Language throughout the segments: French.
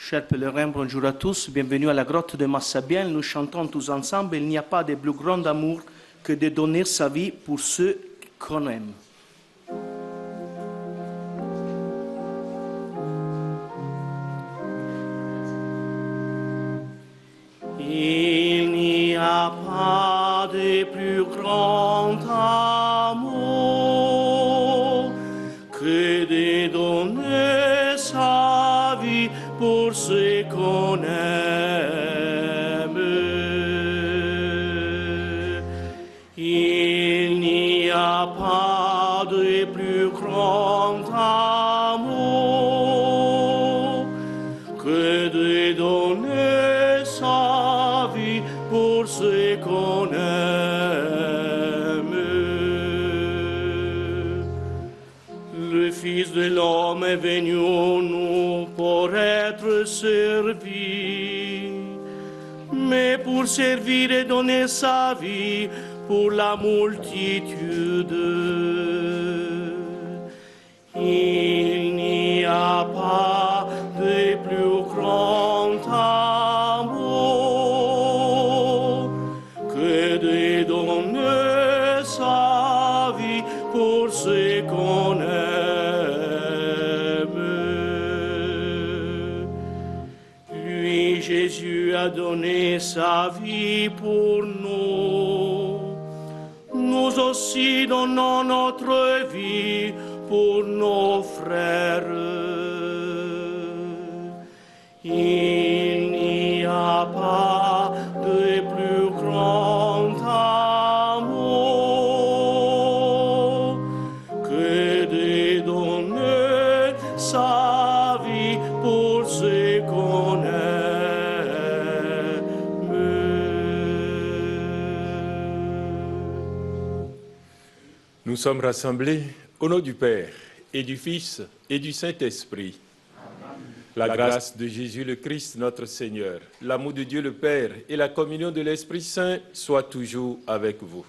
Chers pèlerins, bonjour à tous. Bienvenue à la grotte de Massabielle. Nous chantons tous ensemble. Il n'y a pas de plus grand amour que de donner sa vie pour ceux qu'on aime. Il n'y a pas de plus grand amour que de donner sa vie pour ceux qu'on aime. Il n'y a pas de plus grand amour que de donner sa vie pour ceux qu'on aime. Le Fils de l'homme est venu au nous pour être servi, mais pour servir et donner sa vie pour la multitude. Il n'y a pas de plus grand amour que de donner sa vie pour ceux qu'on aime. Lui, Jésus, a donné sa vie pour nous. Nous aussi donnons notre vie pour nos frères. Il n'y a pas de plus grand amour que de donner sa vie pour ceux qu'on aime. Nous sommes rassemblés au nom du Père et du Fils et du Saint-Esprit. La grâce de Jésus le Christ, notre Seigneur, l'amour de Dieu le Père et la communion de l'Esprit Saint soient toujours avec vous.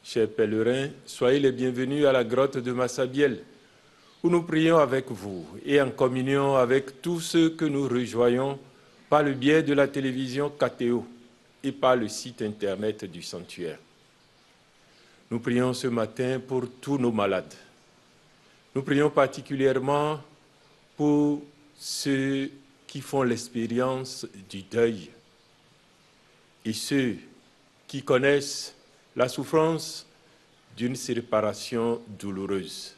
Chers pèlerins, soyez les bienvenus à la grotte de Massabielle, où nous prions avec vous et en communion avec tous ceux que nous rejoignons par le biais de la télévision KTO et par le site internet du sanctuaire. Nous prions ce matin pour tous nos malades. Nous prions particulièrement pour ceux qui font l'expérience du deuil et ceux qui connaissent la souffrance d'une séparation douloureuse.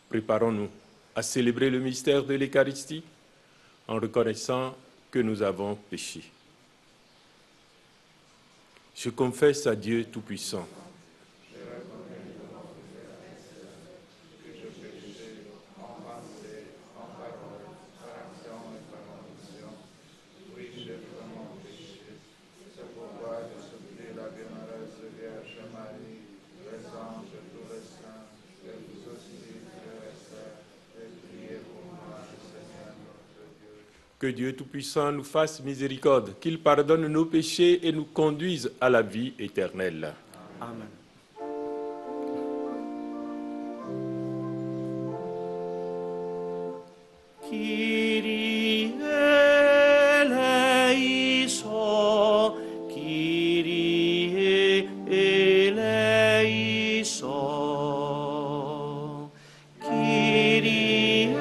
Préparons-nous à célébrer le mystère de l'Eucharistie en reconnaissant que nous avons péché. Je confesse à Dieu Tout-Puissant que Dieu Tout-Puissant nous fasse miséricorde, qu'il pardonne nos péchés et nous conduise à la vie éternelle. Amen. Kyrie eleison, Kyrie eleison, Kyrie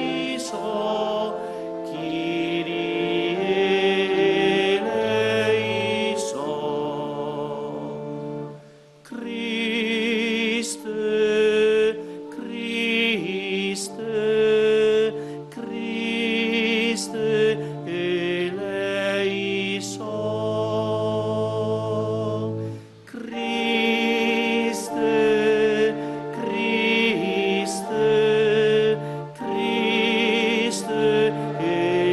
eleison, Kyrie eleison. Christe, Christe, Christe eleison. Christe, Christe, Christe eleison.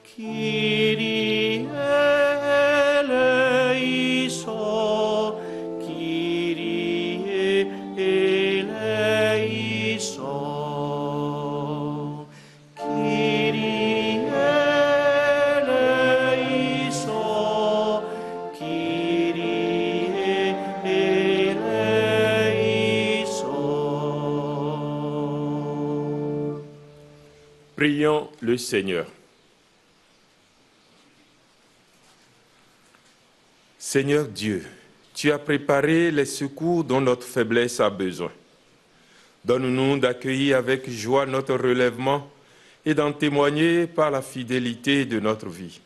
Kyrie eleison, Kyrie eleison. Prions le Seigneur. Seigneur Dieu, tu as préparé les secours dont notre faiblesse a besoin. Donne-nous d'accueillir avec joie notre relèvement et d'en témoigner par la fidélité de notre vie.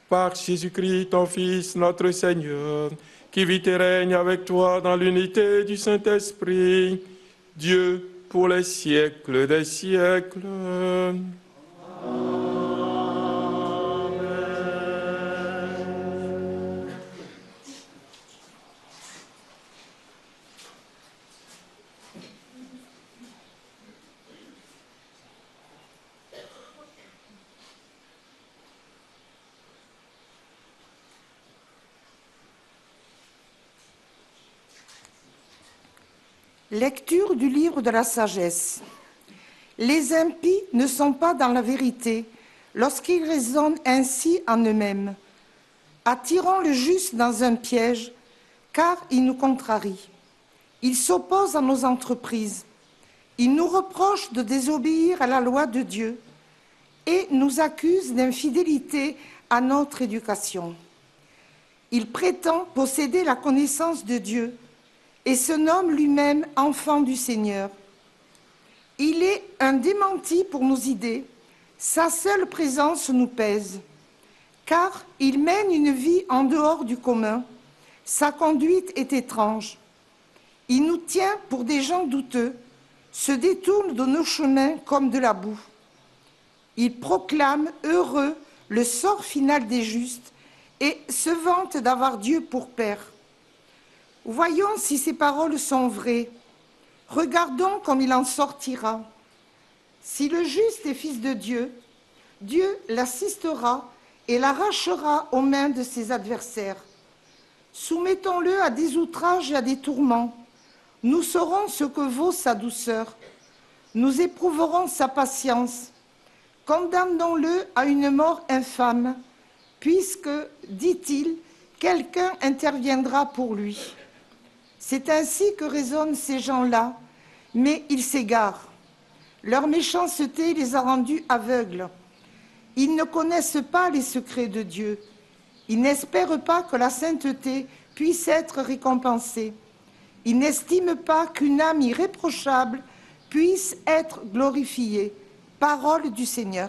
Par Jésus-Christ, ton Fils, notre Seigneur, qui vit et règne avec toi dans l'unité du Saint-Esprit, Dieu pour les siècles des siècles. Lecture du livre de la sagesse. Les impies ne sont pas dans la vérité lorsqu'ils raisonnent ainsi en eux-mêmes. Attirons le juste dans un piège, car il nous contrarie. Il s'oppose à nos entreprises. Il nous reproche de désobéir à la loi de Dieu et nous accuse d'infidélité à notre éducation. Il prétend posséder la connaissance de Dieu et se nomme lui-même enfant du Seigneur. Il est un démenti pour nos idées, sa seule présence nous pèse, car il mène une vie en dehors du commun, sa conduite est étrange. Il nous tient pour des gens douteux, se détourne de nos chemins comme de la boue. Il proclame heureux le sort final des justes et se vante d'avoir Dieu pour Père. Voyons si ces paroles sont vraies. Regardons comme il en sortira. Si le juste est fils de Dieu, Dieu l'assistera et l'arrachera aux mains de ses adversaires. Soumettons-le à des outrages et à des tourments. Nous saurons ce que vaut sa douceur. Nous éprouverons sa patience. Condamnons-le à une mort infâme, puisque, dit-il, quelqu'un interviendra pour lui. C'est ainsi que raisonnent ces gens-là, mais ils s'égarent. Leur méchanceté les a rendus aveugles. Ils ne connaissent pas les secrets de Dieu. Ils n'espèrent pas que la sainteté puisse être récompensée. Ils n'estiment pas qu'une âme irréprochable puisse être glorifiée. Parole du Seigneur.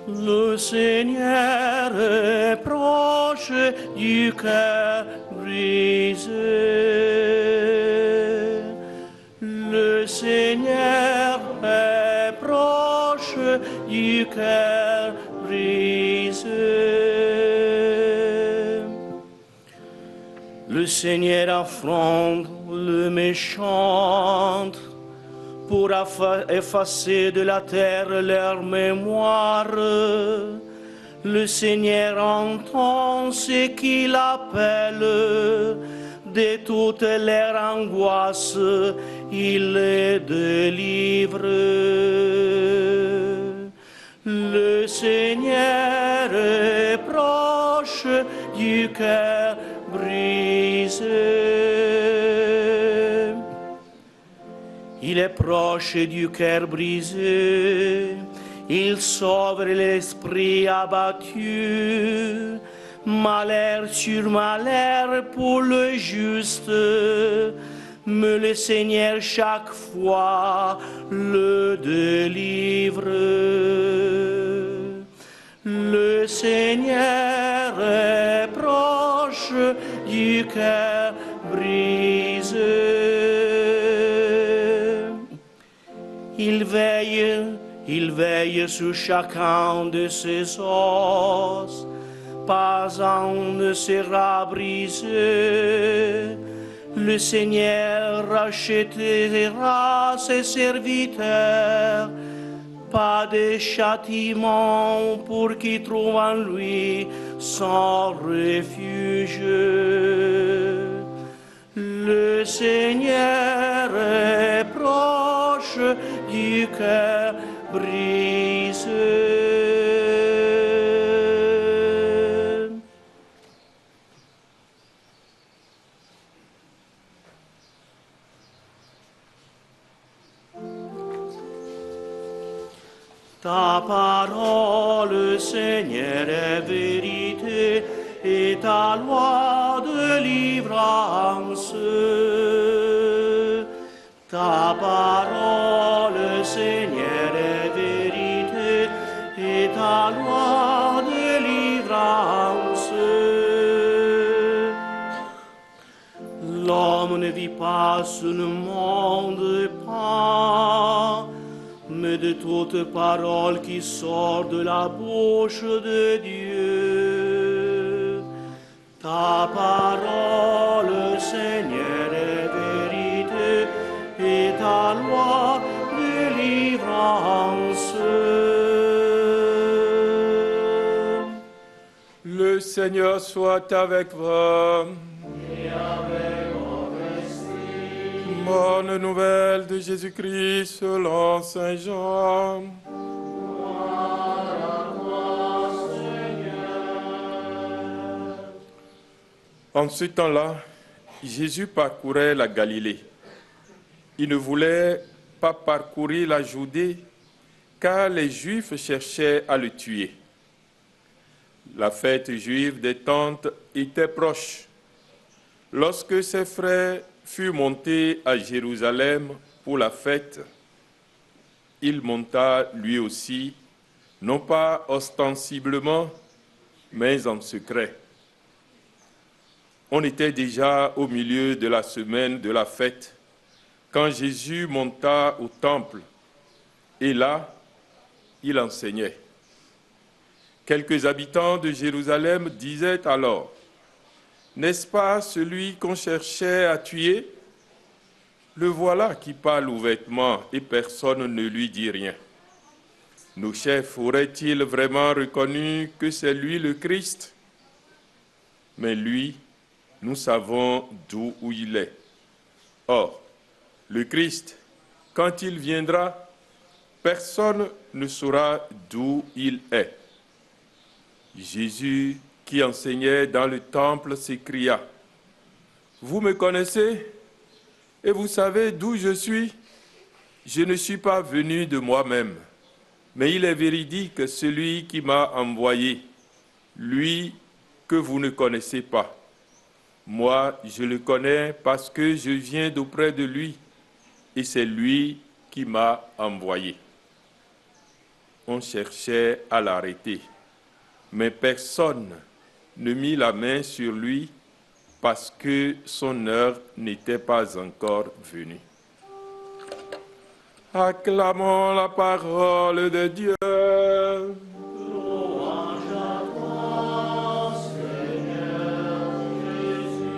Le Seigneur est proche du cœur brisé. Le Seigneur est proche du cœur brisé. Le Seigneur affronte le méchant pour effacer de la terre leur mémoire. Le Seigneur entend ce qu'il appelle, de toutes leurs angoisses, il les délivre. Le Seigneur est proche du cœur brisé. Il est proche du cœur brisé, il sauve l'esprit abattu. Malheur sur malheur pour le juste, mais le Seigneur chaque fois le délivre. Le Seigneur est proche du cœur brisé. Il veille sur chacun de ses os, pas un ne sera brisé. Le Seigneur rachètera ses serviteurs, pas de châtiment pour qui trouve en lui son refuge. Le Seigneur est proche roche du cœur brisé. Ta parole, Seigneur, est vérité et ta loi délivrance. Ta parole, Seigneur, est vérité et ta loi délivrance. L'homme ne vit pas seulement de pain, mais de toute parole qui sort de la bouche de Dieu. Ta parole, Seigneur, est vérité et ta loi délivrance. Le Seigneur soit avec vous. Et avec votre esprit. Bonne nouvelle de Jésus-Christ selon Saint Jean. Gloire à toi, Seigneur. En ce temps-là, Jésus parcourait la Galilée. Il ne voulait pas parcourir la Judée, car les Juifs cherchaient à le tuer. La fête juive des Tentes était proche. Lorsque ses frères furent montés à Jérusalem pour la fête, il monta lui aussi, non pas ostensiblement, mais en secret. On était déjà au milieu de la semaine de la fête, quand Jésus monta au temple, et là, il enseignait. Quelques habitants de Jérusalem disaient alors, « N'est-ce pas celui qu'on cherchait à tuer? Le voilà qui parle ouvertement et personne ne lui dit rien. Nos chefs auraient-ils vraiment reconnu que c'est lui le Christ? Mais lui, nous savons d'où il est. Or, le Christ, quand il viendra, personne ne saura d'où il est. » Jésus, qui enseignait dans le temple, s'écria, « Vous me connaissez et vous savez d'où je suis? Je ne suis pas venu de moi-même, mais il est véridique celui qui m'a envoyé, lui que vous ne connaissez pas. Moi, je le connais parce que je viens d'auprès de lui, et c'est lui qui m'a envoyé. » On cherchait à l'arrêter, mais personne ne mit la main sur lui parce que son heure n'était pas encore venue. Acclamons la parole de Dieu. Louange à toi, Seigneur Jésus.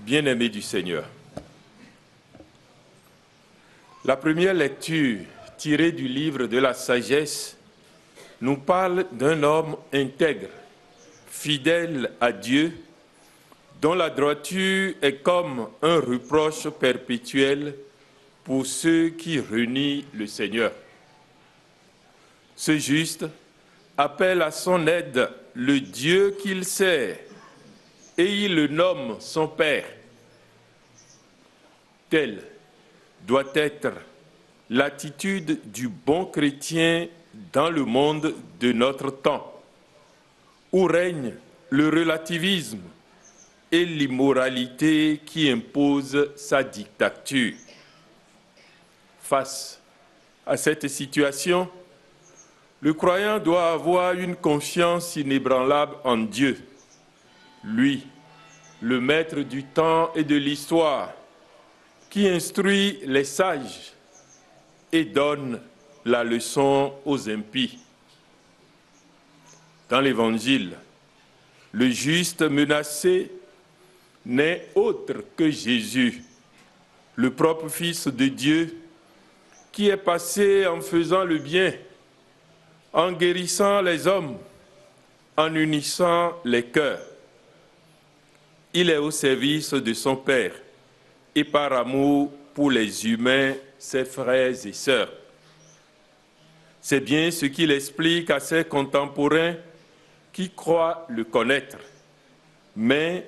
Bien-aimés du Seigneur, la première lecture tirée du livre de la sagesse nous parle d'un homme intègre, fidèle à Dieu, dont la droiture est comme un reproche perpétuel pour ceux qui renient le Seigneur. Ce juste appelle à son aide le Dieu qu'il sert et il le nomme son Père. Telle doit être l'attitude du bon chrétien dans le monde de notre temps, où règne le relativisme et l'immoralité qui imposent sa dictature. Face à cette situation, le croyant doit avoir une confiance inébranlable en Dieu, lui, le maître du temps et de l'histoire, qui instruit les sages et donne la leçon aux impies. Dans l'Évangile, le juste menacé n'est autre que Jésus, le propre Fils de Dieu, qui est passé en faisant le bien, en guérissant les hommes, en unissant les cœurs. Il est au service de son Père et par amour pour les humains, ses frères et sœurs. C'est bien ce qu'il explique à ses contemporains qui croient le connaître, mais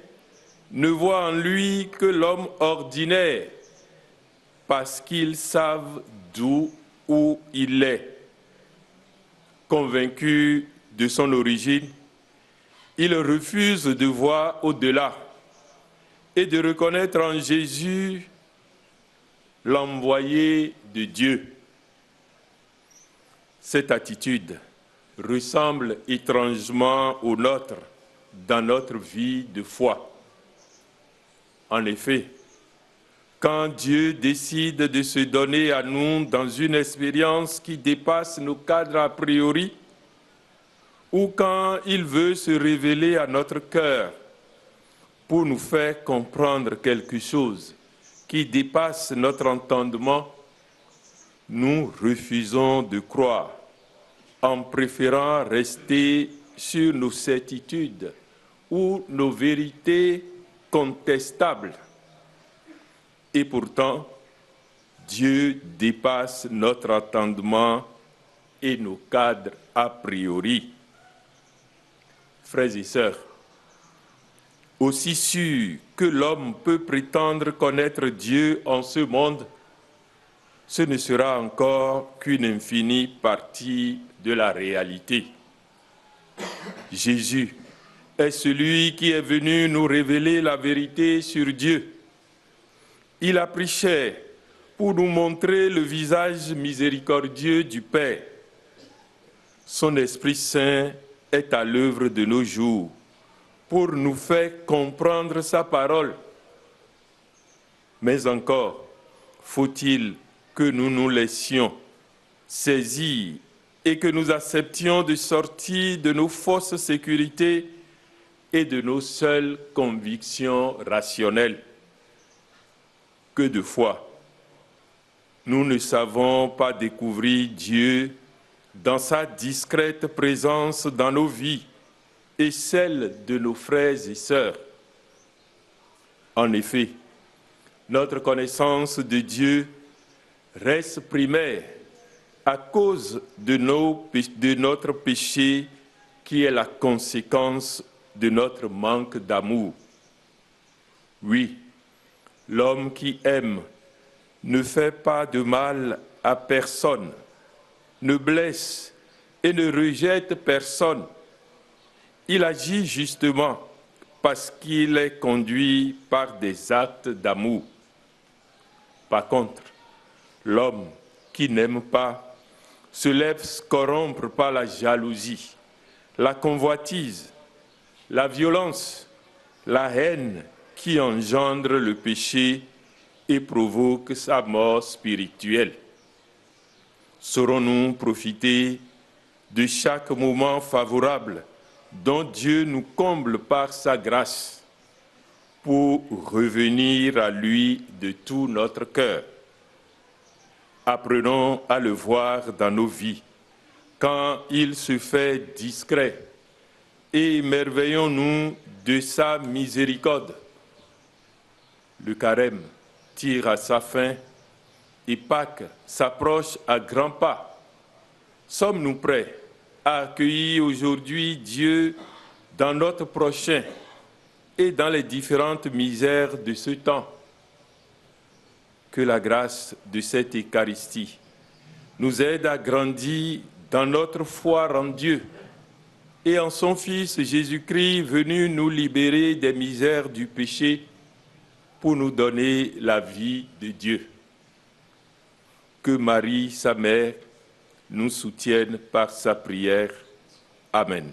ne voient en lui que l'homme ordinaire parce qu'ils savent d'où où il est. Convaincu de son origine, il refuse de voir au-delà et de reconnaître en Jésus l'envoyé de Dieu. Cette attitude ressemble étrangement au nôtre dans notre vie de foi. En effet, quand Dieu décide de se donner à nous dans une expérience qui dépasse nos cadres a priori, ou quand il veut se révéler à notre cœur pour nous faire comprendre quelque chose qui dépasse notre entendement, nous refusons de croire en préférant rester sur nos certitudes ou nos vérités contestables. Et pourtant, Dieu dépasse notre entendement et nos cadres a priori. Frères et sœurs, aussi sûr que l'homme peut prétendre connaître Dieu en ce monde, ce ne sera encore qu'une infinie partie de la réalité. Jésus est celui qui est venu nous révéler la vérité sur Dieu. Il a pris chair pour nous montrer le visage miséricordieux du Père. Son Esprit Saint est à l'œuvre de nos jours pour nous faire comprendre sa parole. Mais encore, faut-il que nous nous laissions saisir et que nous acceptions de sortir de nos fausses sécurités et de nos seules convictions rationnelles. Que de fois, nous ne savons pas découvrir Dieu dans sa discrète présence dans nos vies et celle de nos frères et sœurs. En effet, notre connaissance de Dieu reste primaire à cause de notre péché qui est la conséquence de notre manque d'amour. Oui, l'homme qui aime ne fait pas de mal à personne, ne blesse et ne rejette personne. Il agit justement parce qu'il est conduit par des actes d'amour. Par contre, l'homme qui n'aime pas se laisse corrompre par la jalousie, la convoitise, la violence, la haine qui engendre le péché et provoque sa mort spirituelle. Saurons-nous profiter de chaque moment favorable dont Dieu nous comble par sa grâce pour revenir à lui de tout notre cœur? Apprenons à le voir dans nos vies quand il se fait discret et émerveillons-nous de sa miséricorde. Le carême tire à sa fin et Pâques s'approche à grands pas. Sommes-nous prêts à accueillir aujourd'hui Dieu dans notre prochain et dans les différentes misères de ce temps? Que la grâce de cette Eucharistie nous aide à grandir dans notre foi en Dieu et en son Fils Jésus-Christ venu nous libérer des misères du péché pour nous donner la vie de Dieu. Que Marie, sa mère, nous soutienne par sa prière. Amen.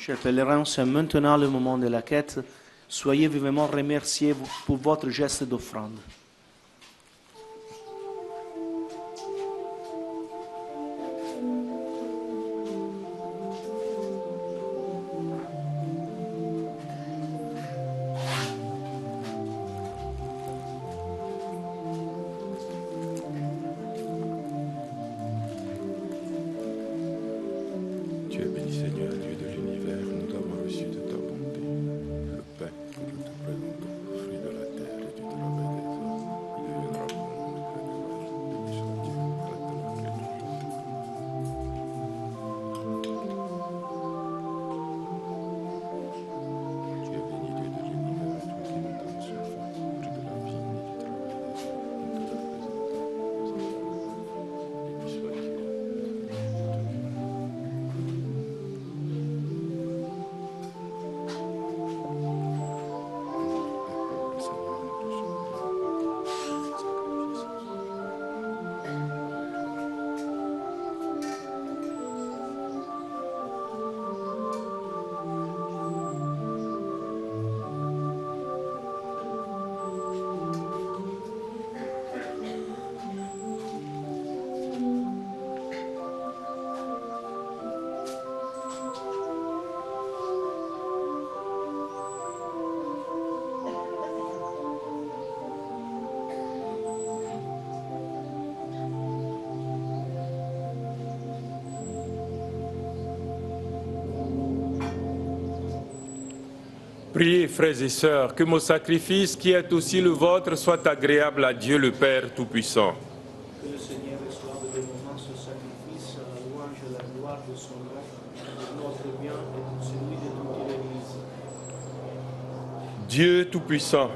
Chers pèlerins, c'est maintenant le moment de la quête. Soyez vivement remerciés pour votre geste d'offrande. Tu es béni, Seigneur, Dieu de l'univers. Nous avons reçu de ta bonté le pain que nous te présentons, fruit de la terre et du travail des hommes. Il deviendra pour nous le pain de la vie. Béni soit Dieu, maintenant et toujours. Tu es béni, Dieu de l'univers, toi qui nous donnes soif, fruit de la vie et du travail des hommes. Nous te la présentons, nous allons. Béni soit Dieu. Priez, frères et sœurs, que mon sacrifice, qui est aussi le vôtre, soit agréable à Dieu le Père Tout-Puissant. Que le Seigneur reçoive de moments ce sacrifice à la louange et à la gloire de son nom, pour notre bien et pour celui de toute l'Église. Dieu Tout-Puissant,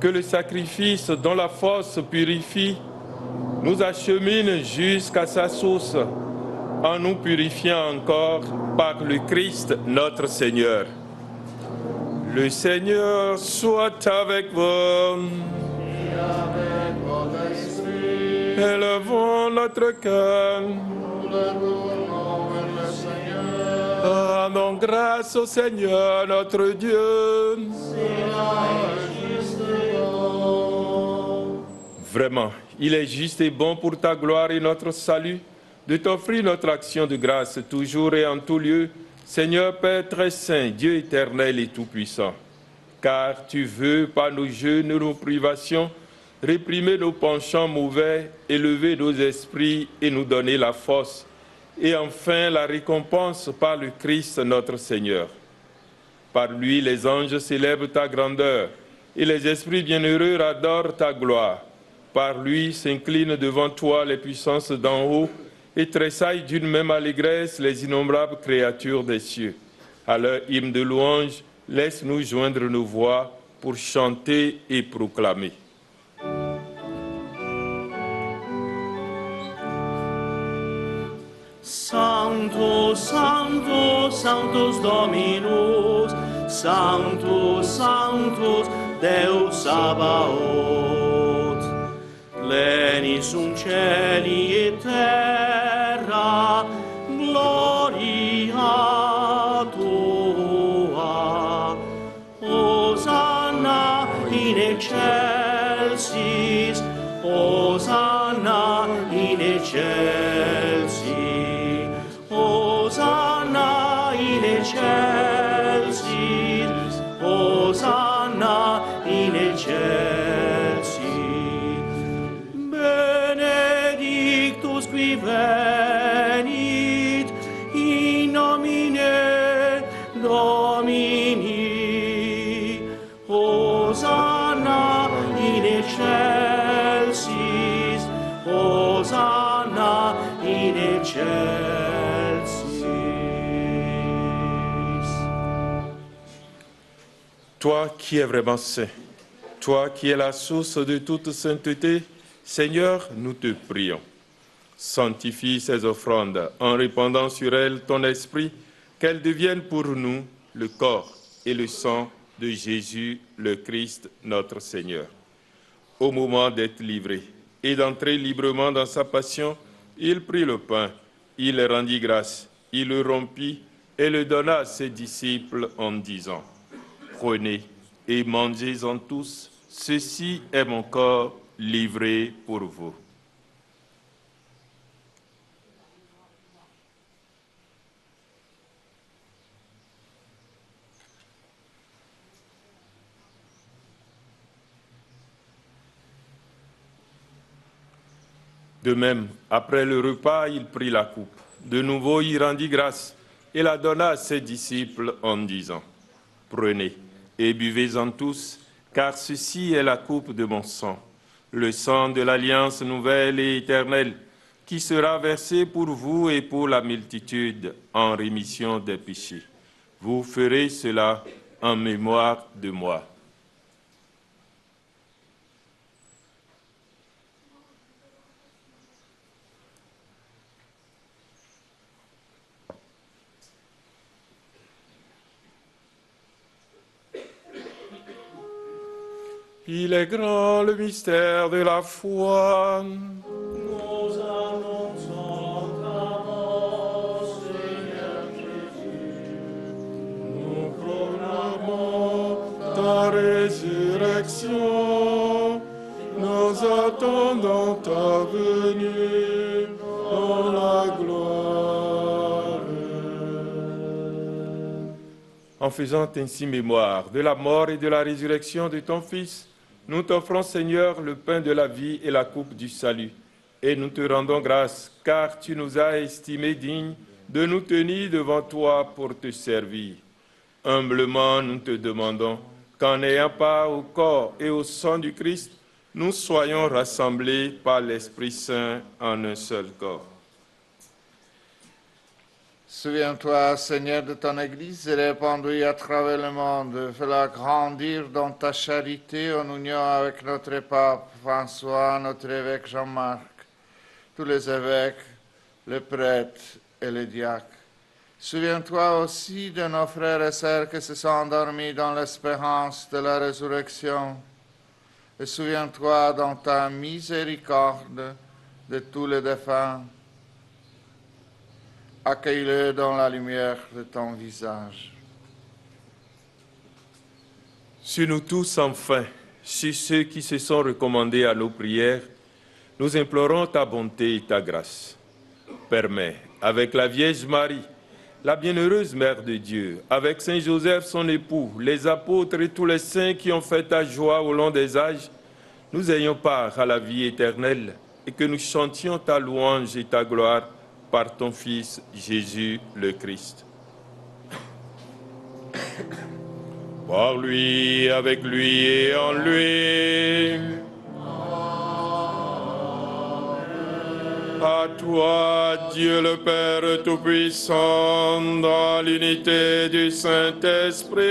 que le sacrifice dont la force purifie nous achemine jusqu'à sa source, en nous purifiant encore par le Christ notre Seigneur. Le Seigneur soit avec vous. Et avec votre esprit, Élevons notre cœur. nous le tournons vers le Seigneur. Rendons grâce au Seigneur notre Dieu. Vraiment, il est juste et bon pour ta gloire et notre salut de t'offrir notre action de grâce toujours et en tout lieu, Seigneur Père très saint, Dieu éternel et tout-puissant. Car tu veux, par nos jeûnes et nos privations, réprimer nos penchants mauvais, élever nos esprits et nous donner la force, et enfin la récompense par le Christ notre Seigneur. Par lui, les anges célèbrent ta grandeur, et les esprits bienheureux adorent ta gloire. Par lui s'inclinent devant toi les puissances d'en haut, et tressaillent d'une même allégresse les innombrables créatures des cieux. À leur hymne de louange, laisse-nous joindre nos voix pour chanter et proclamer. Sanctus, Sanctus, Sanctus Dominus, Sanctus, Sanctus, Deus Sabaoth. Pleni sunt cieli et terra, gloria tua. Hosanna in excelsis, Hosanna in excelsis, Hosanna in excelsis, Hosanna in excelsis. Benedictus qui venit in nomine Domini, Hosanna in excelsis, Hosanna in excelsis. Toi qui es vraiment saint, toi qui es la source de toute sainteté, Seigneur, nous te prions. Sanctifie ces offrandes en répandant sur elles ton esprit, qu'elles deviennent pour nous le corps et le sang de Jésus, le Christ, notre Seigneur. Au moment d'être livré et d'entrer librement dans sa passion, il prit le pain, il rendit grâce, il le rompit et le donna à ses disciples en disant, « Prenez et mangez-en tous, ceci est mon corps livré pour vous. » De même, après le repas, il prit la coupe. De nouveau, il rendit grâce et la donna à ses disciples en disant, « Prenez et buvez-en tous, car ceci est la coupe de mon sang, le sang de l'alliance nouvelle et éternelle, qui sera versé pour vous et pour la multitude en rémission des péchés. Vous ferez cela en mémoire de moi. » Il est grand le mystère de la foi. Nous annonçons ta mort, Seigneur Jésus. Nous proclamons ta résurrection. Nous attendons ta venue dans la gloire. En faisant ainsi mémoire de la mort et de la résurrection de ton Fils, nous t'offrons, Seigneur, le pain de la vie et la coupe du salut. Et nous te rendons grâce, car tu nous as estimés dignes de nous tenir devant toi pour te servir. Humblement, nous te demandons qu'en ayant part au corps et au sang du Christ, nous soyons rassemblés par l'Esprit Saint en un seul corps. Souviens-toi, Seigneur, de ton Église répandue à travers le monde. Fais-la grandir dans ta charité en union avec notre pape François, notre évêque Jean-Marc, tous les évêques, les prêtres et les diacres. Souviens-toi aussi de nos frères et sœurs qui se sont endormis dans l'espérance de la résurrection. Et souviens-toi dans ta miséricorde de tous les défunts. Accueille-le dans la lumière de ton visage. Sur nous tous, enfin, sur ceux qui se sont recommandés à nos prières, nous implorons ta bonté et ta grâce. Permets, avec la Vierge Marie, la bienheureuse Mère de Dieu, avec Saint Joseph, son époux, les apôtres et tous les saints qui ont fait ta joie au long des âges, nous ayons part à la vie éternelle et que nous chantions ta louange et ta gloire par ton Fils Jésus le Christ. Par lui, avec lui et en lui. À toi, Dieu le Père Tout-Puissant, dans l'unité du Saint-Esprit.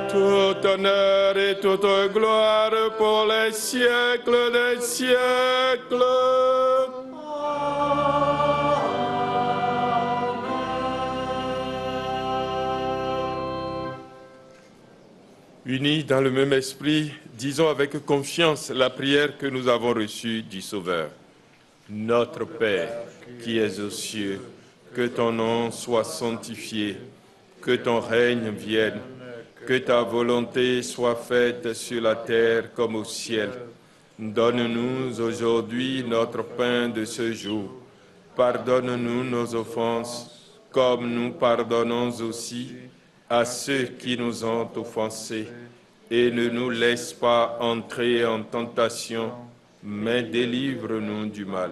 Tout honneur et toute gloire pour les siècles des siècles. Unis dans le même esprit, disons avec confiance la prière que nous avons reçue du Sauveur. Notre Père, qui es aux cieux, que ton nom soit sanctifié, que ton règne vienne. Que ta volonté soit faite sur la terre comme au ciel. Donne-nous aujourd'hui notre pain de ce jour. Pardonne-nous nos offenses, comme nous pardonnons aussi à ceux qui nous ont offensés. Et ne nous laisse pas entrer en tentation, mais délivre-nous du mal.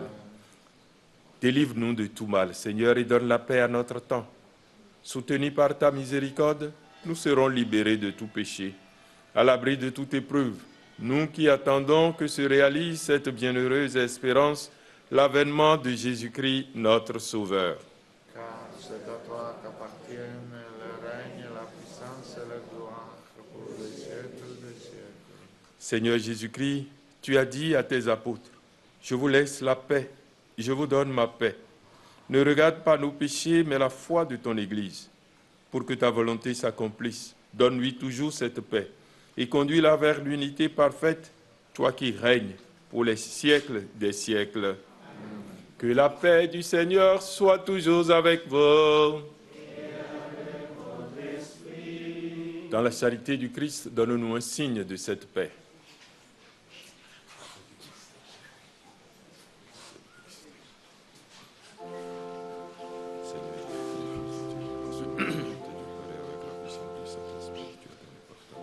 Délivre-nous de tout mal, Seigneur, et donne la paix à notre temps. Soutenus par ta miséricorde, nous serons libérés de tout péché, à l'abri de toute épreuve, nous qui attendons que se réalise cette bienheureuse espérance, l'avènement de Jésus-Christ, notre Sauveur. Car c'est à toi qu'appartiennent le règne, la puissance et la gloire pour les siècles des siècles. Seigneur Jésus-Christ, tu as dit à tes apôtres, « Je vous laisse la paix, je vous donne ma paix. Ne regarde pas nos péchés, mais la foi de ton Église. Pour que ta volonté s'accomplisse, donne-lui toujours cette paix et conduis-la vers l'unité parfaite, toi qui règnes pour les siècles des siècles. Que la paix du Seigneur soit toujours avec vous. Dans la charité du Christ, donne-nous un signe de cette paix.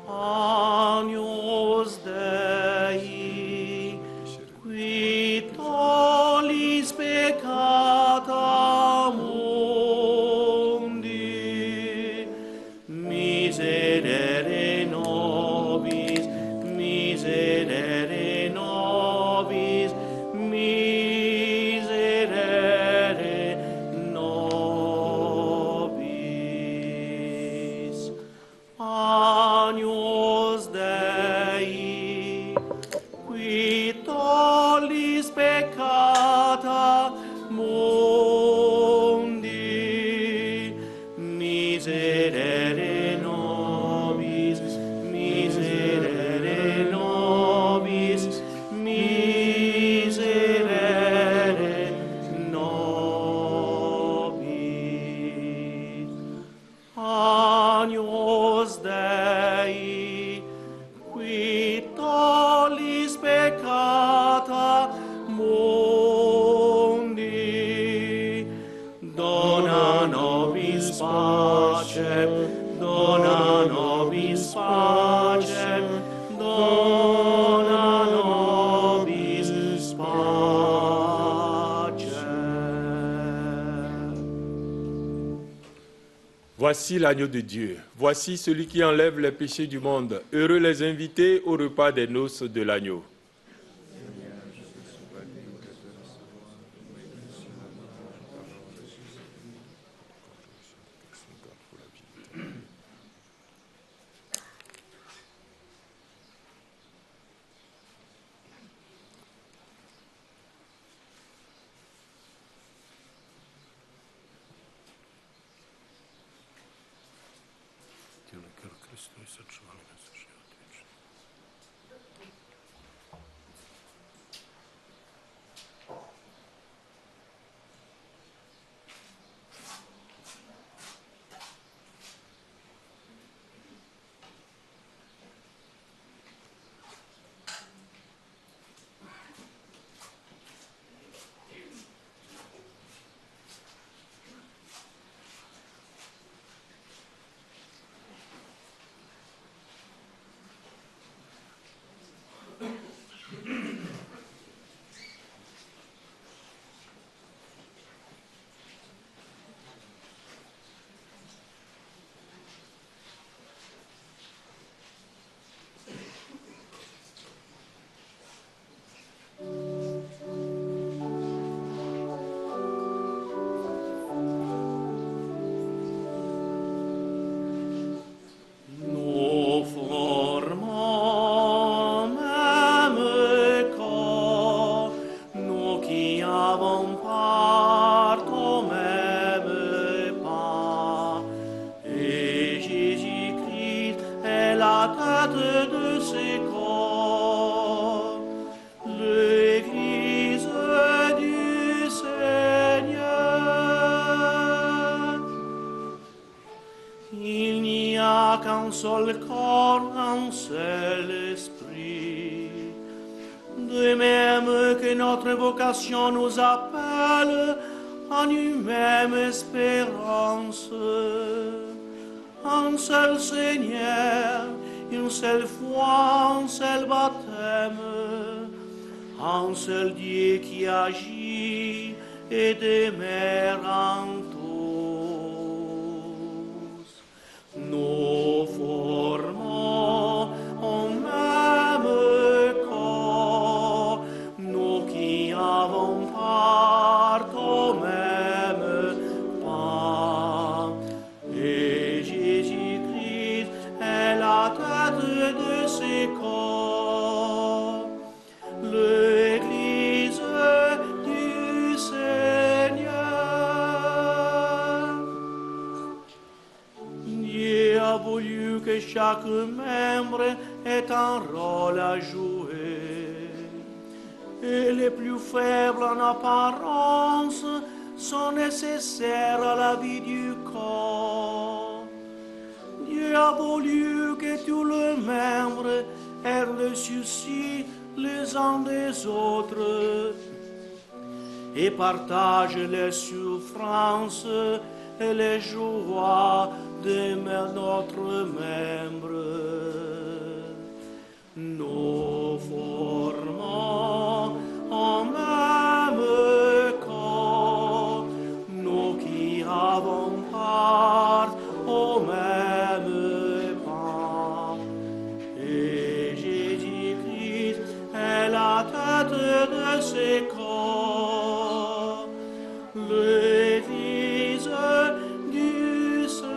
Agnus Dei, qui tollis peccata mundi, miserere nobis, miserere nobis, miserere nobis. Agnus Dei, qui tollis peccata mundi, miserere nobis, miserere nobis, miserere nobis. Agnus Dei, qui tollis peccata mundi, dona nobis pacem, dona nobis pacem, dona nobis pacem. Voici l'agneau de Dieu, voici celui qui enlève les péchés du monde. Heureux les invités au repas des noces de l'agneau. Nous formons même corps, nous qui avons part au même pas. Et Jésus-Christ est la tête de ce corps, l'Église du Seigneur. Il n'y a qu'un seul corps, un seul esprit. De même que notre vocation nous appelle à une même espérance. Un seul Seigneur, une seule foi, un seul baptême. Un seul Dieu qui agit et demeure en tous. Nous formons un même corps, nous qui avons part au même pas. Et Jésus-Christ est la tête de ce corps, l'Église du Seigneur. Dieu a voulu que chaque membre ait un rôle à jouer. et les plus faibles en apparence sont nécessaires à la vie du corps. Dieu a voulu que tous les membres aient le souci les uns des autres et partagent les souffrances et les joies de notre membre. Nous formons un même corps, nous qui avons part au même pain. Et Jésus-Christ est la tête de ce corps, l'Église du Seigneur.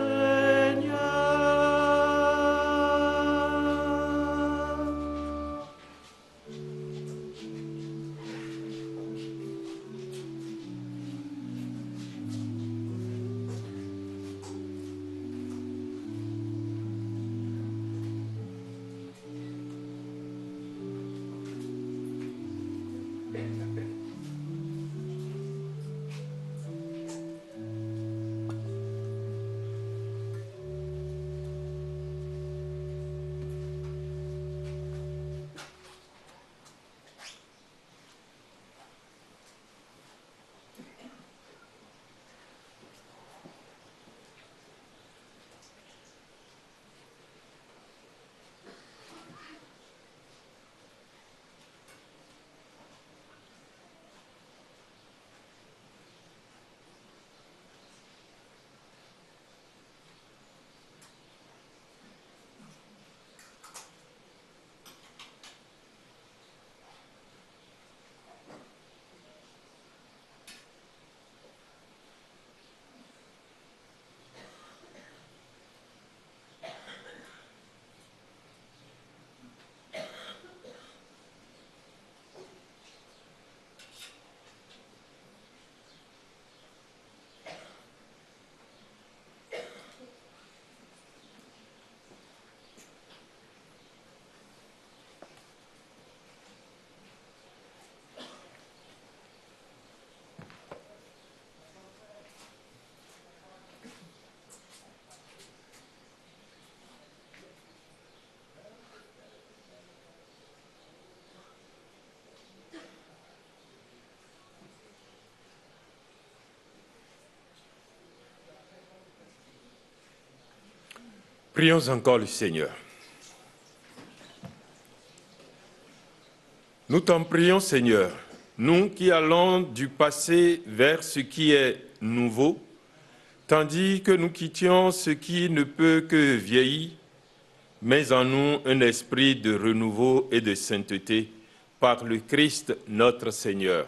Prions encore le Seigneur. Nous t'en prions, Seigneur, nous qui allons du passé vers ce qui est nouveau, tandis que nous quittions ce qui ne peut que vieillir, mets en nous un esprit de renouveau et de sainteté par le Christ notre Seigneur.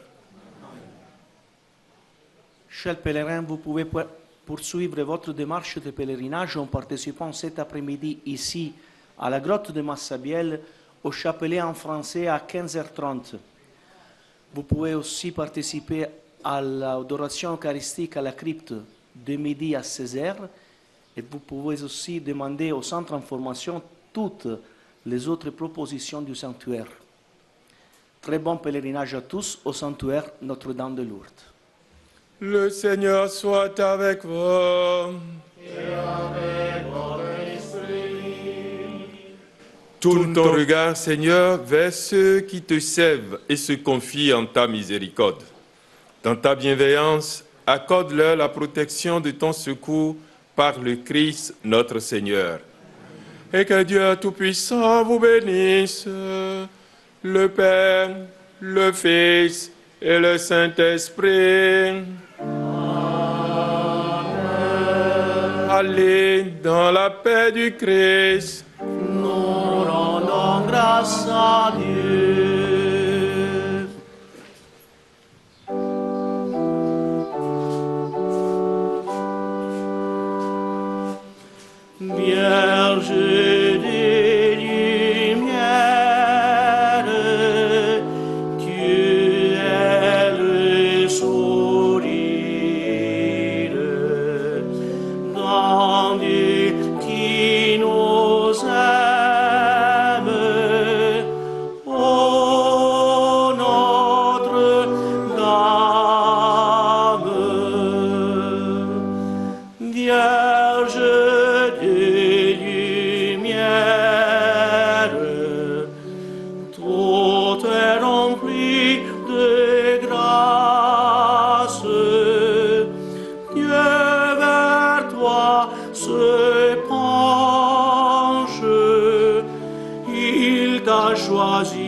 Chers pèlerins, vous pouvez poursuivre votre démarche de pèlerinage en participant cet après-midi ici à la grotte de Massabielle au chapelet en français à 15h30. Vous pouvez aussi participer à l'adoration eucharistique à la crypte de midi à 16h et vous pouvez aussi demander au centre d'information toutes les autres propositions du sanctuaire. Très bon pèlerinage à tous au sanctuaire Notre-Dame de Lourdes. Le Seigneur soit avec vous. Et avec votre esprit. Tourne ton regard, Seigneur, vers ceux qui te servent et se confient en ta miséricorde. Dans ta bienveillance, accorde-leur la protection de ton secours par le Christ notre Seigneur. Et que Dieu Tout-Puissant vous bénisse, le Père, le Fils et le Saint-Esprit. Allez dans la paix du Christ. Nous rendons grâce à Dieu. Vierge des lumières, tu es le sourire d'un Dieu qui nous aime. Oh, choisi